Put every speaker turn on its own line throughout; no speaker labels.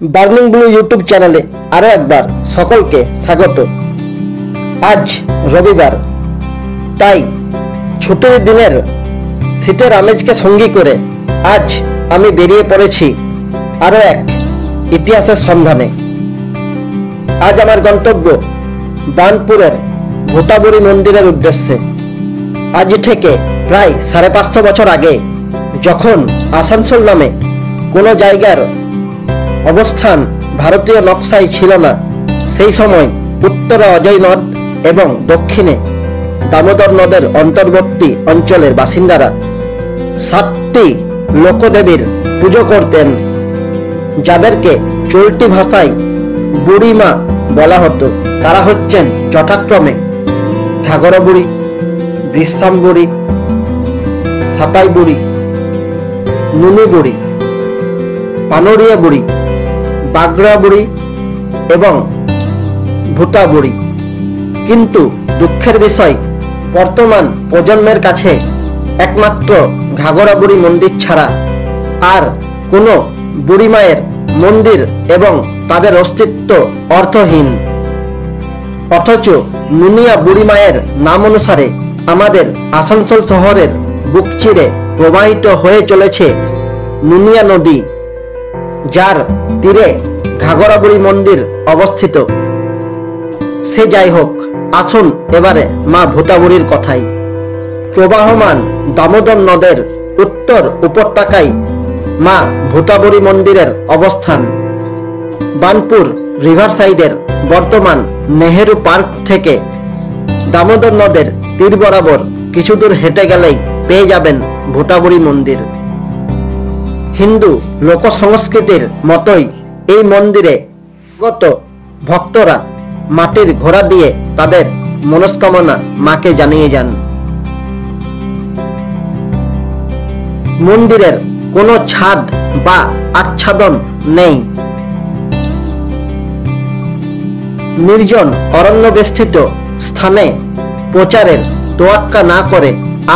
Burning blue YouTube চ্যানেলে আরো একবার সকলকে স্বাগত। আজ রবিবার, তাই ছুটির দিনের শীতের আমেজকে সঙ্গী করে আজ আমি বেরিয়ে পড়েছি আরো এক ইতিহাসের সন্ধানে। আজ আমার গন্তব্য বার্নপুরের ভোটাবুড়ি মন্দিরের উদ্দেশ্যে। আজ থেকে প্রায় 550 বছর আগে, যখন আসানসোল নামে কোনো জায়গার অবস্থান ভারতীয় নকশায় ছিল না, সেই সময় উত্তরে অজয় নদ এবং দক্ষিণে দামোদর নদের অন্তর্বর্তী অঞ্চলের বাসিন্দারা 7টি লোকদেবীর পুজো করতেন, যাদেরকে চলতি ভাষায় বুড়িমা বলা হতো। তারা হচ্ছেন যথাক্রমে ঘাগরা বুড়ি, বিশ্রাম বুড়ি, সাতাই বুড়ি, নুনি বুড়ি, পানরিয়া বুড়ি, বাগড়া বুড়ি এবং ভূতা বুড়ি। কিন্তু দুঃখের বিষয়, বর্তমান প্রজন্মের কাছে একমাত্র ঘাগরা বুড়ি মন্দির ছাড়া আর কোনো বুড়ি মায়ের মন্দির এবং তাদের অস্তিত্ব অর্থহীন। অথচ নুনিয়া বুড়ি মায়ের নাম অনুসারে আমাদের আসানসোল শহরের বুক চিরে প্রবাহিত হয়ে চলেছে নুনিয়া নদী, যার তীরে ঘাগরা বুড়ি মন্দির অবস্থিত। সে যাই হোক, আসুন এবারে মা ভূতা বুড়ির কথাই। প্রবাহমান দামোদর নদের উত্তর উপত্যকায় মা ভূতা বুড়ি মন্দিরের অবস্থান। বার্নপুর রিভার সাইডের বর্তমান নেহেরু পার্ক থেকে দামোদর নদের তীর বরাবর কিছু দূর হেঁটে গেলেই পেয়ে যাবেন ভূতা বুড়ি মন্দির। হিন্দু লোক সংস্কৃতির মতোই এই মন্দিরে গত ভক্তরা মাটির ঘোড়া দিয়ে তাদের মনস্কামনা মাকে জানিয়ে যান। মন্দিরের কোনো ছাদ বা আচ্ছাদন নেই। নির্জন অরণ্য বেষ্টিত স্থানে প্রচারের তোয়াক্কা না করে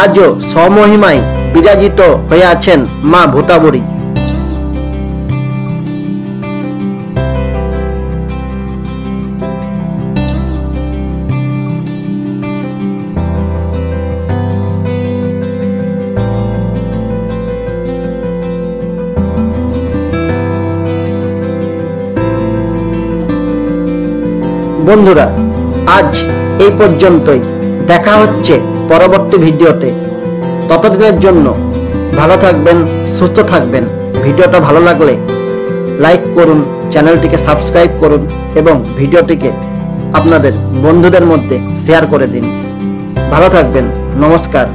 আজও স্বমহিমায় বিরাজিত হয়ে আছেন মা ভূতা বুড়ি। বন্ধুরা, আজ এই পর্যন্তই। দেখা হচ্ছে পরবর্তী ভিডিওতে। ততদিনের জন্য ভালো থাকবেন, সুস্থ থাকবেন। ভিডিওটা ভালো লাগলে লাইক করুন, চ্যানেলটিকে সাবস্ক্রাইব করুন এবং ভিডিওটিকে আপনাদের বন্ধুদের মধ্যে শেয়ার করে দিন। ভালো থাকবেন। নমস্কার।